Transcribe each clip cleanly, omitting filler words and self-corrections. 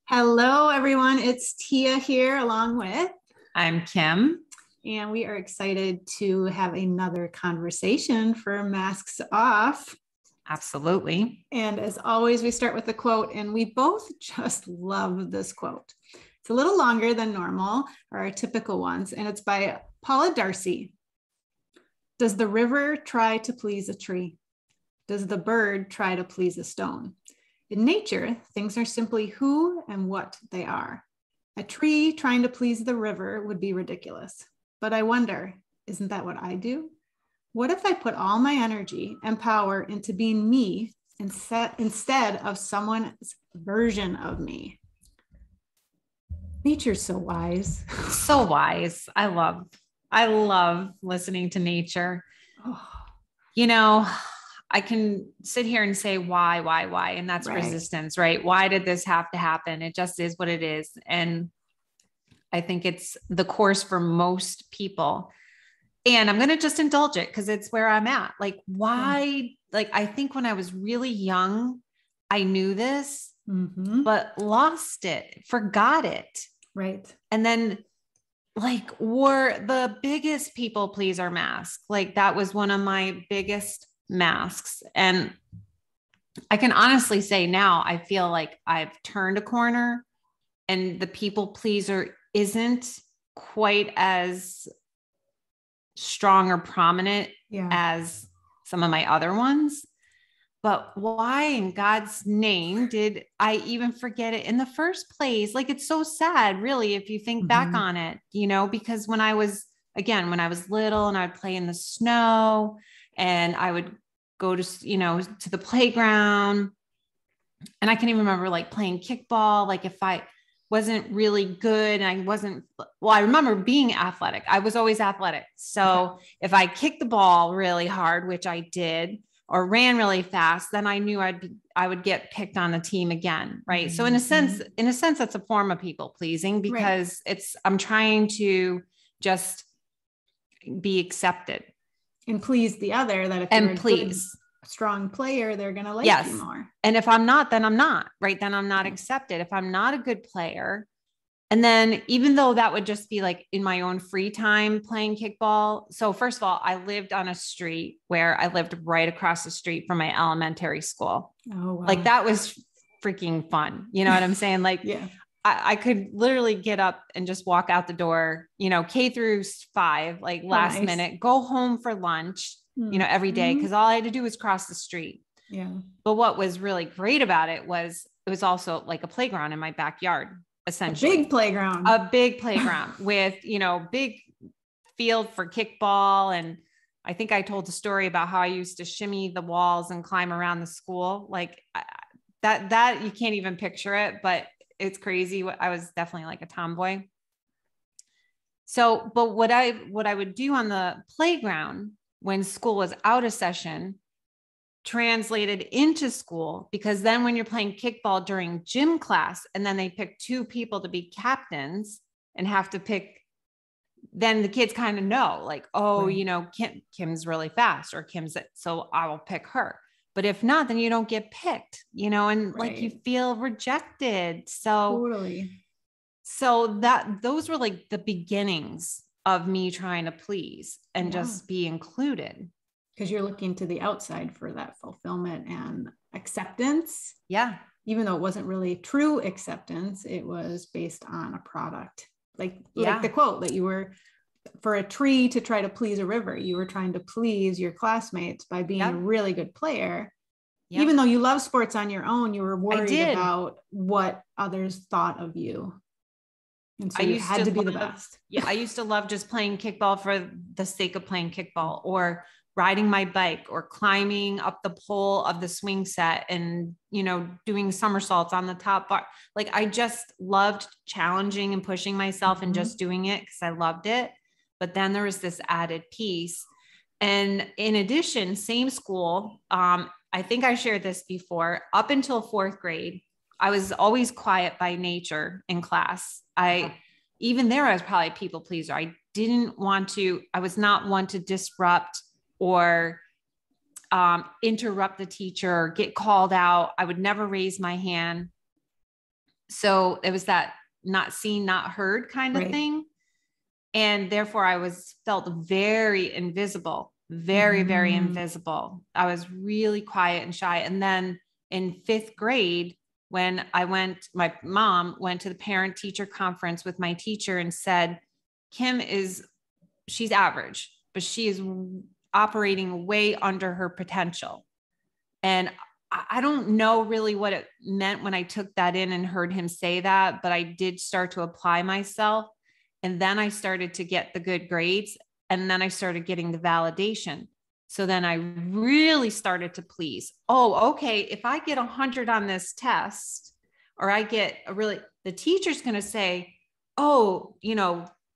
Hello, everyone. It's Tia here along with, I'm Kim. and we are excited to have another conversation for Masks Off. Absolutely. And as always, we start with a quote, and we both just love this quote. It's a little longer than normal or our typical ones, and it's by Paula Darcy. Does the river try to please a tree? Does the bird try to please a stone? In nature, things are simply who and what they are. A tree trying to please the river would be ridiculous. But I wonder, isn't that what I do? What if I put all my energy and power into being me instead of someone's version of me? Nature's so wise. So wise. I love listening to nature. Oh, You know, I can sit here and say why, and that's right. resistance, right? Why did this have to happen? It just is what it is. And I think it's the course for most people. And I'm going to just indulge it because it's where I'm at. Like, why? Like, I think when I was really young, I knew this, but lost it, forgot it. Right. And then like wore the biggest people pleaser mask. Like that was one of my biggest masks. And I can honestly say now I feel like I've turned a corner and the people pleaser isn't quite as strong or prominent as some of my other ones. But why in God's name did I even forget it in the first place? Like, it's so sad, really, if you think back on it, because when I was little and I'd play in the snow and I would go to the playground, and I can even remember like playing kickball. Like if I wasn't really good and I remember being athletic. I was always athletic. So if I kicked the ball really hard, which I did, or ran really fast, then I knew I would get picked on the team again. Right. So in a sense, that's a form of people pleasing because I'm trying to just be accepted and please the other, that if you're a good, strong player, they're going to like you more. And if I'm not, then I'm not, right. Then I'm not accepted. If I'm not a good player. And then even though that would just be like in my own free time playing kickball. So first of all, I lived on a street where I lived right across the street from my elementary school. Oh, wow. Like that was freaking fun. You know what I'm saying? Like, I could literally get up and just walk out the door, K-5, like last minute, go home for lunch, every day. Cause all I had to do was cross the street. Yeah. But what was really great about it was also like a playground in my backyard. Essentially a big playground with, big field for kickball. And I think I told the story about how I used to shimmy the walls and climb around the school. Like that you can't even picture it, but it's crazy. I was definitely like a tomboy. So, but what I would do on the playground when school was out of session translated into school, because then when you're playing kickball during gym class and then they pick two people to be captains and have to pick, then the kids kind of know like, oh, Kim's really fast or Kim's it, so I will pick her. But if not, then you don't get picked, and like you feel rejected. So totally. So those were like the beginnings of me trying to please and just be included. Because you're looking to the outside for that fulfillment and acceptance. Yeah. Even though it wasn't really true acceptance, it was based on a product. Like the quote that you were, for a tree to try to please a river, you were trying to please your classmates by being a really good player. Yep. Even though you love sports on your own, you were worried about what others thought of you. And so you had to be the best. I used to love just playing kickball for the sake of playing kickball, or riding my bike, or climbing up the pole of the swing set and, doing somersaults on the top bar. Like I just loved challenging and pushing myself and just doing it because I loved it. But then there was this added piece. And in addition, same school, I think I shared this before, up until fourth grade, I was always quiet by nature in class. Even there, I was probably a people pleaser. I was not one to disrupt or interrupt the teacher, or get called out. I would never raise my hand. So it was that not seen, not heard kind of Right. thing. And therefore I felt very invisible, very, very invisible. I was really quiet and shy. And then in 5th grade, when my mom went to the parent teacher conference with my teacher and said, she's average, but she is operating way under her potential. And I don't know really what it meant when I took that in and heard him say that, but I did start to apply myself. And then I started to get the good grades, and then I started getting the validation. So then I really started to please. Oh, okay. If I get 100 on this test, or I get the teacher's going to say, oh,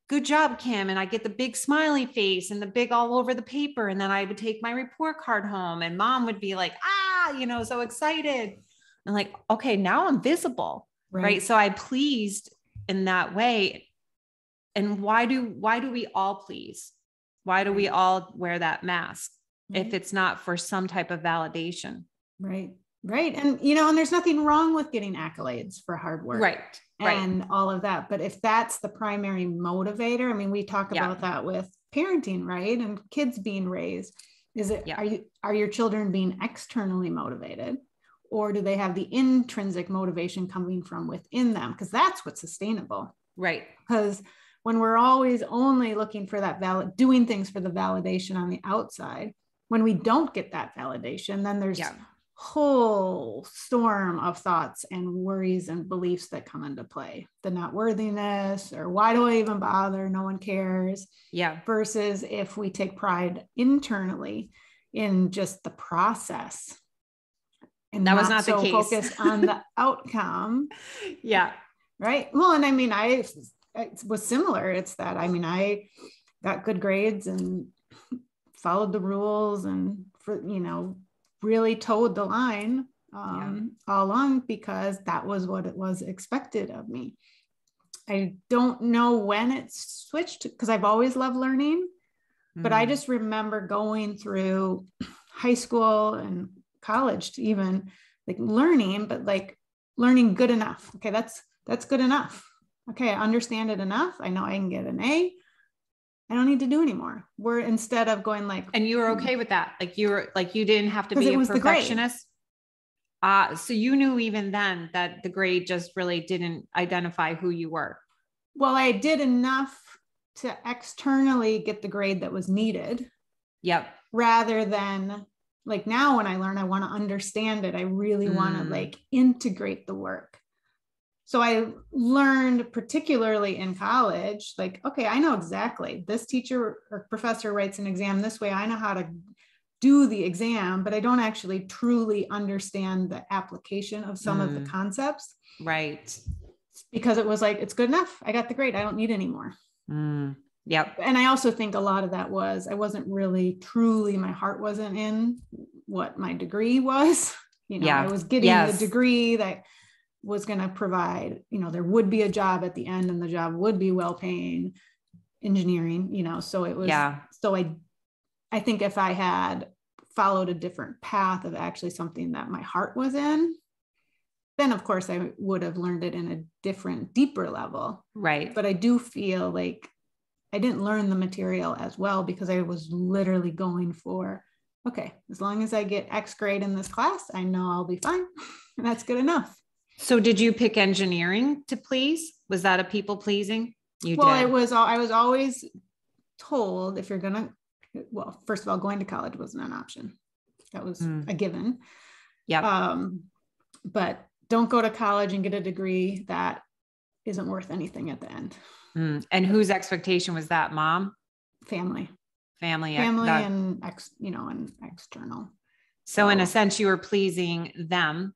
good job, Kim. And I get the big smiley face and the big all over the paper. And then I would take my report card home, and mom would be like, so excited. And like, okay, now I'm visible. Right. So I pleased in that way. And why do we all please? Why do we all wear that mask if it's not for some type of validation? Right. Right. And, and there's nothing wrong with getting accolades for hard work. Right. And all of that. But if that's the primary motivator, I mean, we talk about that with parenting, right? And kids being raised. Is it, are your children being externally motivated, or do they have the intrinsic motivation coming from within them? Because that's what's sustainable. Right. Because when we're always only looking for that doing things for the validation on the outside, when we don't get that validation, then there's whole storm of thoughts and worries and beliefs that come into play. The not worthiness, or why do I even bother? No one cares. Yeah. Versus if we take pride internally in just the process, and that was not the case. Focused on the outcome. Yeah. Right. Well, and I mean, it was similar. It's that, I mean, I got good grades and followed the rules, and really towed the line all along, because that was what it was expected of me. I don't know when it switched, because I've always loved learning, but I just remember going through high school and college to even like learning, but like learning good enough. Okay, that's good enough. Okay, I understand it enough. I know I can get an A. I don't need to do anymore. We're instead of going like, and you were okay with that. Like you didn't have to be a perfectionist. So you knew even then that the grade just really didn't identify who you were. Well, I did enough to externally get the grade that was needed. Yep. Rather than like now when I learn, I want to understand it. I really want to like integrate the work. So I learned, particularly in college, like, okay, I know exactly this teacher or professor writes an exam this way. I know how to do the exam, but I don't actually truly understand the application of some of the concepts. Right. Because it was like, it's good enough. I got the grade. I don't need any more. Yep. And I also think a lot of that was, I wasn't really truly, my heart wasn't in what my degree was. I was getting the degree that was going to provide, there would be a job at the end, and the job would be well-paying engineering, so it was, so I think if I had followed a different path of actually something that my heart was in, then of course I would have learned it in a different, deeper level. Right. But I do feel like I didn't learn the material as well, because I was literally going for, okay, as long as I get X grade in this class, I know I'll be fine. And that's good enough. So did you pick engineering to please? Was that a people pleasing? I was always told, if you're going to, well, first of all, going to college wasn't an option. That was a given. Yeah. But don't go to college and get a degree that isn't worth anything at the end. And whose expectation was that? Mom? Family and and external. So in a sense, you were pleasing them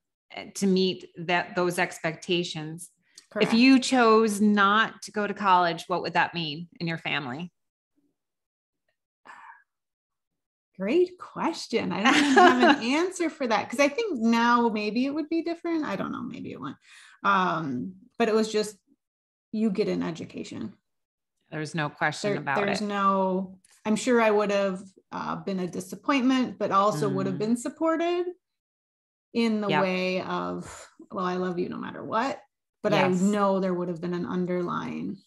to meet those expectations. Correct. If you chose not to go to college, what would that mean in your family? Great question. I don't even have an answer for that, because I think now maybe it would be different. I don't know. Maybe it won't. But it was just, you get an education. There's no question about it. I'm sure I would have been a disappointment, but also would have been supported in the way of, well, I love you no matter what. but I know there would have been an underlying,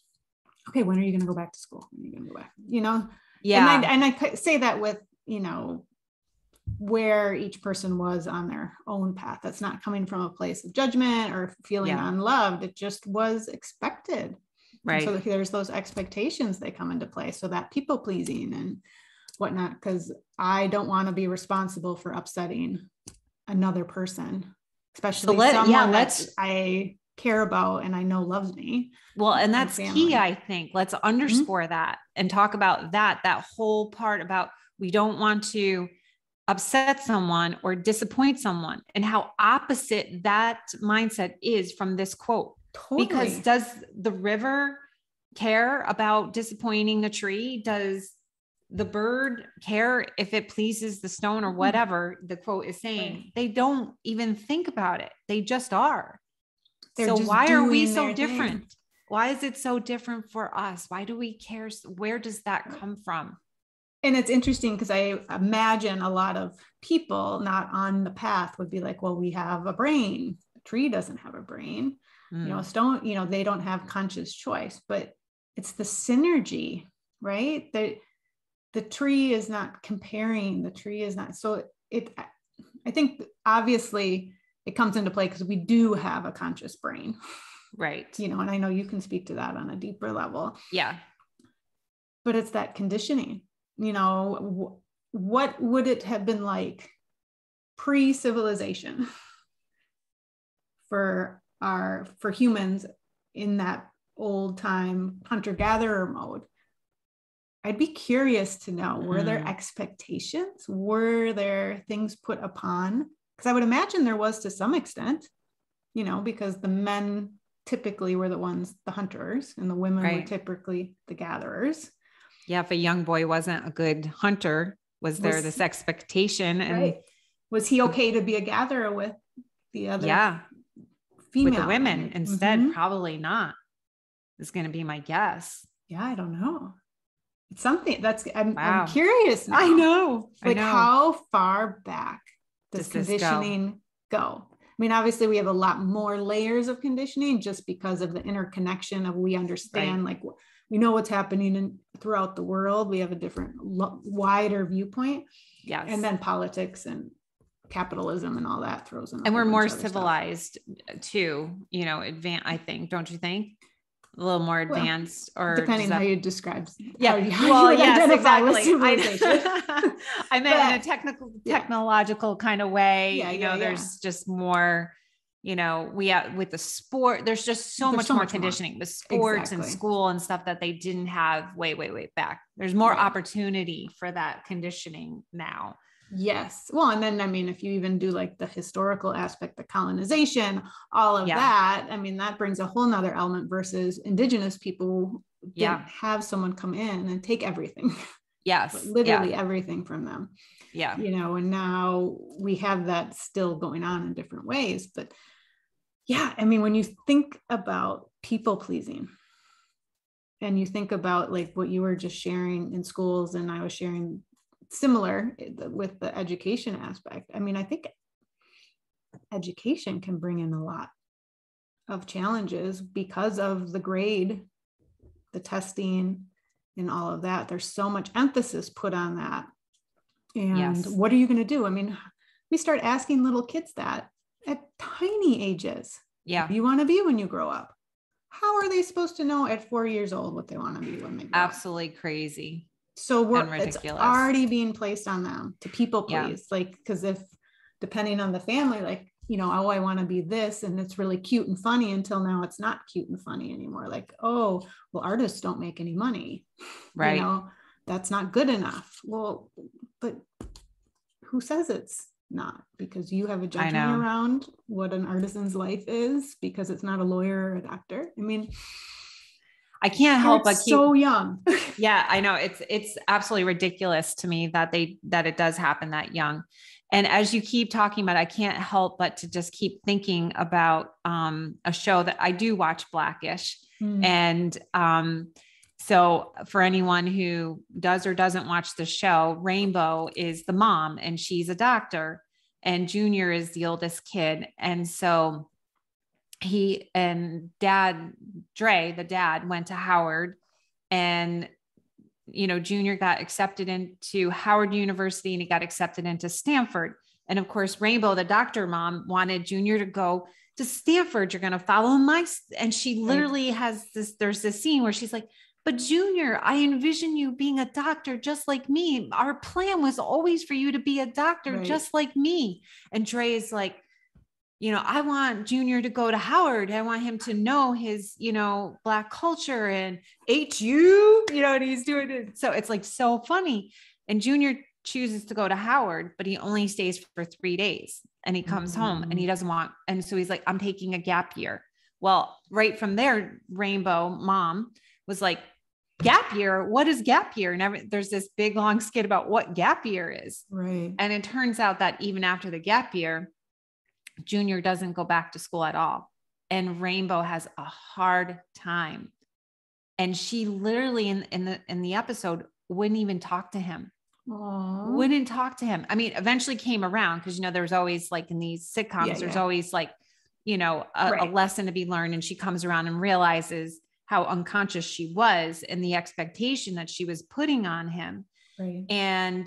okay, when are you going to go back to school? When are you going to go back? You know? Yeah. And I say that with, you know, where each person was on their own path. That's not coming from a place of judgment or feeling unloved. It just was expected. Right. And so there's those expectations that come into play. So that people pleasing and whatnot, because I don't want to be responsible for upsetting another person, especially someone that I care about and I know loves me. Well, and that's key, I think. Let's underscore that and talk about that whole part about we don't want to upset someone or disappoint someone, and how opposite that mindset is from this quote. Totally. Because does the river care about disappointing a tree? Does the bird care if it pleases the stone or whatever the quote is saying? Right. They don't even think about it. They just are. So why are we so different? Thing. Why is it so different for us? Why do we care? Where does that come from? And it's interesting because I imagine a lot of people not on the path would be like, well, we have a brain. A tree doesn't have a brain. You know, a stone, you know, they don't have conscious choice, but it's the synergy, right? The tree is not comparing. The tree is not. So I think obviously it comes into play because we do have a conscious brain. Right. You know, and I know you can speak to that on a deeper level. Yeah. But it's that conditioning. You know, what would it have been like pre-civilization for humans in that old time hunter-gatherer mode? I'd be curious to know, were there expectations? Were there things put upon? Because I would imagine there was to some extent, you know, because the men typically were the hunters and the women were typically the gatherers. Yeah. If a young boy wasn't a good hunter, was there this expectation? And was he okay to be a gatherer with the other female? With the women instead? Probably not, is going to be my guess. Yeah. I don't know. It's something I'm curious now. I know. How far back does conditioning go? I mean, obviously we have a lot more layers of conditioning just because of the interconnection of, we understand, like, we know what's happening throughout the world. We have a different, wider viewpoint. Yes. And then politics and capitalism and all that throws in. And we're more civilized too, you know, I think, don't you think? A little more advanced, or depending how you describe. How you identify with civilization. I meant in a technological kind of way. There's just more, you know, with the sport, there's just so much more conditioning with sports and school and stuff that they didn't have way back. There's more opportunity for that conditioning now. Yes. Well, and then, I mean, if you even do like the historical aspect, the colonization, all of that, I mean, that brings a whole nother element versus indigenous people didn't have someone come in and take everything. Yes. Literally everything from them. Yeah. You know, and now we have that still going on in different ways, but I mean, when you think about people pleasing and you think about like what you were just sharing in schools, and I was sharing similar with the education aspect. I mean, I think education can bring in a lot of challenges because of the grade, the testing, and all of that. There's so much emphasis put on that. And what are you going to do? I mean, we start asking little kids that at tiny ages. Yeah. What do you want to be when you grow up? How are they supposed to know at 4 years old what they want to be when they grow up? Absolutely crazy. So it's already being placed on them to people please. Like, because if depending on the family, like, you know, oh, I want to be this, and it's really cute and funny until now it's not cute and funny anymore. Like, oh, well, artists don't make any money. Right. You know, that's not good enough. Well, but who says it's not? Because you have a judgment around what an artisan's life is because it's not a lawyer or a doctor. I mean, I can't help but keep so young. Yeah, I know. It's absolutely ridiculous to me that it does happen that young. And as you keep talking about, I can't help but to just keep thinking about a show that I do watch, Blackish. And so for anyone who does or doesn't watch the show, Rainbow is the mom and she's a doctor, and Junior is the oldest kid. And so he and Dre, the dad, went to Howard, and, you know, Junior got accepted into Howard University and he got accepted into Stanford. And of course, Rainbow, the doctor mom, wanted Junior to go to Stanford. You're going to follow and she literally has there's this scene where she's like, but Junior, I envision you being a doctor just like me. Our plan was always for you to be a doctor just like me. And Dre is like, you know, I want Junior to go to Howard. I want him to know his, you know, Black culture and HU, you know, and he's doing it. So it's like so funny. And Junior chooses to go to Howard, but he only stays for 3 days and he comes home and he doesn't want. And so he's like, I'm taking a gap year. Well, right from there, Rainbow mom was like, gap year? What is gap year? And there's this big long skit about what gap year is. Right. And it turns out that even after the gap year, Junior doesn't go back to school at all. And Rainbow has a hard time. And she literally in the episode wouldn't even talk to him. Aww. Wouldn't talk to him. I mean, eventually came around because, you know, there's always like in these sitcoms, there's always like, you know, a lesson to be learned. And she comes around and realizes how unconscious she was and the expectation that she was putting on him. Right.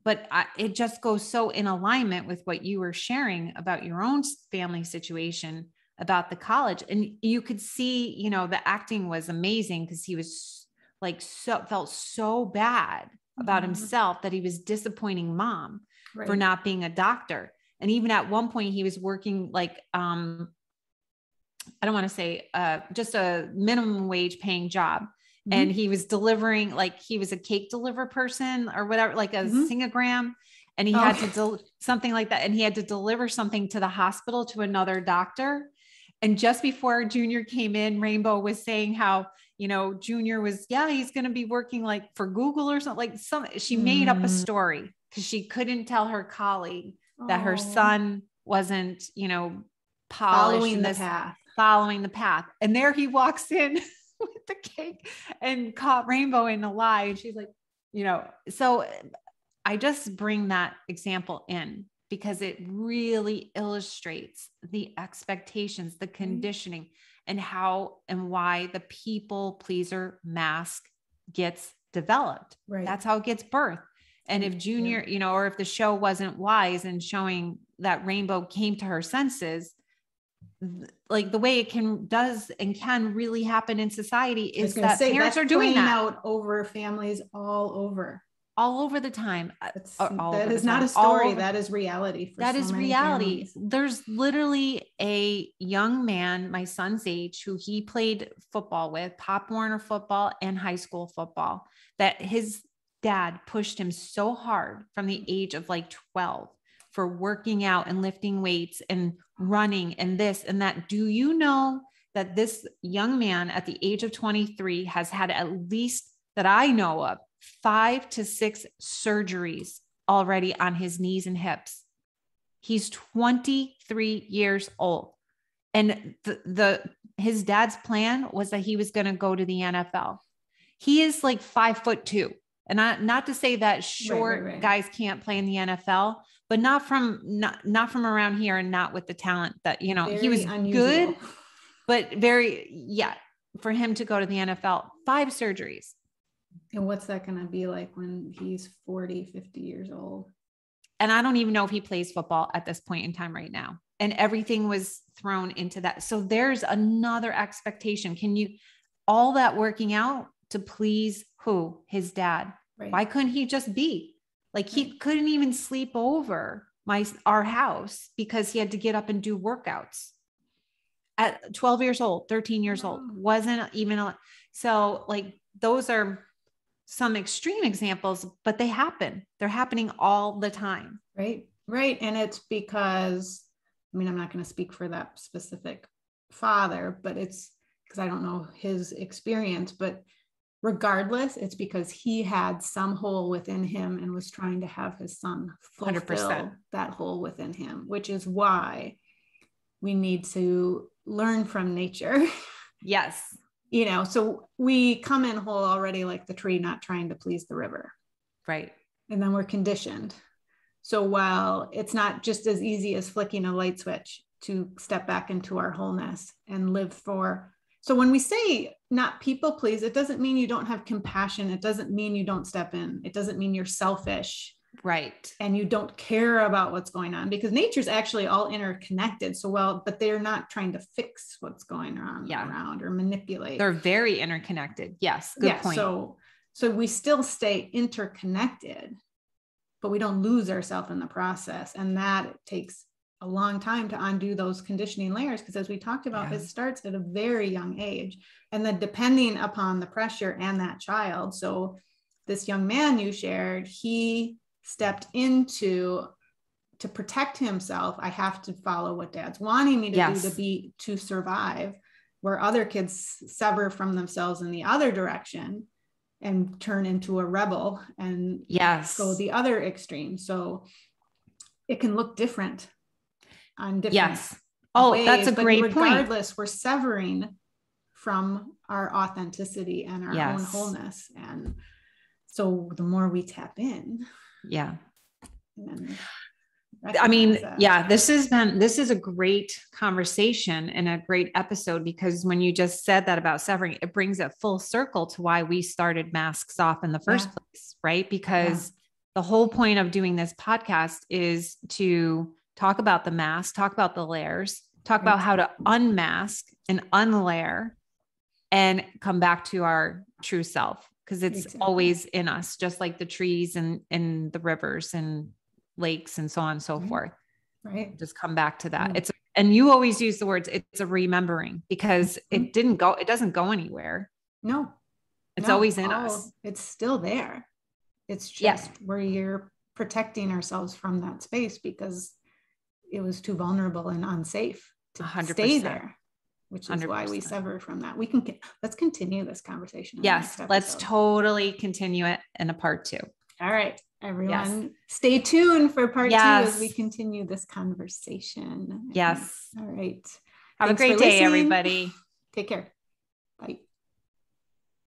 But it just goes so in alignment with what you were sharing about your own family situation about the college. And you could see, you know, the acting was amazing because he was like, felt so bad about himself that he was disappointing mom for not being a doctor. And even at one point he was working like, I don't want to say, just a minimum wage paying job. And he was delivering, like he was a cake deliver person or whatever, like a singogram. And he had to something like that. And he had to deliver something to the hospital to another doctor. And just before Junior came in, Rainbow was saying how, you know, Junior was, he's going to be working like for Google or something, like she made up a story because she couldn't tell her colleague that her son wasn't, you know, polished following the path. And there he walks in with the cake and caught Rainbow in a lie. And she's like, you know, so I just bring that example in because it really illustrates the expectations, the conditioning, and how and why the people pleaser mask gets developed. Right. That's how it gets birthed. And if Junior, you know, or if the show wasn't wise in showing that Rainbow came to her senses, like the way it does and can really happen in society is that parents are doing that out over families all over the time. That is not a story. That is reality. That is reality. Families. There's literally a young man, my son's age, who he played football with, Pop Warner football and high school football, that his dad pushed him so hard from the age of like 12 for working out and lifting weights and running and this and that. Do you know that this young man at the age of 23 has had at least, that I know of, 5 to 6 surgeries already on his knees and hips? He's 23 years old. And his dad's plan was that he was going to go to the NFL. He is like 5'2". And not to say that short guys can't play in the NFL, but not from around here and not with the talent that, you know, he was unusual. Good, but for him to go to the NFL, 5 surgeries. And what's that going to be like when he's 40, 50 years old? And I don't even know if he plays football at this point in time right now. And everything was thrown into that. So there's another expectation. All that working out to please who? His dad. Right. Why couldn't he just be? Like he couldn't even sleep over our house because he had to get up and do workouts at 12 years old, 13 years old. Wasn't even so like those are some extreme examples, but they happen. They're happening all the time. Right. Right. And it's because, I mean, I'm not going to speak for that specific father, but it's because I don't know his experience, but regardless, it's because he had some hole within him and was trying to have his son fulfill 100%. That hole within him, which is why we need to learn from nature. Yes. You know, so we come in whole already like the tree, not trying to please the river. Right. And then we're conditioned. So while it's not just as easy as flicking a light switch, to step back into our wholeness and live for. So when we say not people please, it doesn't mean you don't have compassion. It doesn't mean you don't step in. It doesn't mean you're selfish. Right. And you don't care about what's going on, because nature's actually all interconnected. So, but they're not trying to fix what's going on around or manipulate. They're very interconnected. Yes. Good point. So we still stay interconnected, but we don't lose ourselves in the process. And that takes a long time to undo those conditioning layers, because as we talked about, it starts at a very young age, and then depending upon the pressure and that child. So this young man you shared, he stepped into to protect himself. I have to follow what dad's wanting me to do to survive, where other kids sever from themselves in the other direction and turn into a rebel and go the other extreme. So it can look different on different ways, that's a great point. Regardless, we're severing from our authenticity and our own wholeness. And so the more we tap in. I mean, this is a great conversation and a great episode, because when you just said that about severing, it brings it full circle to why we started Masks Off in the first place, right? Because the whole point of doing this podcast is to talk about the mask, talk about the layers, talk about how to unmask and unlayer and come back to our true self. Because it's always in us, just like the trees and the rivers and lakes and so on and so forth. Right. Just come back to that. And you always use the words, it's a remembering, because it doesn't go anywhere. No, it's always in us. It's still there. It's just where you're protecting ourselves from that space because it was too vulnerable and unsafe to 100%. Stay there. Which is 100%. Why we sever from that. Let's continue this conversation. Yes, let's totally continue it in a part 2. All right, everyone. Stay tuned for part 2 as we continue this conversation. Yes. All right. Have a great day, everybody. Take care.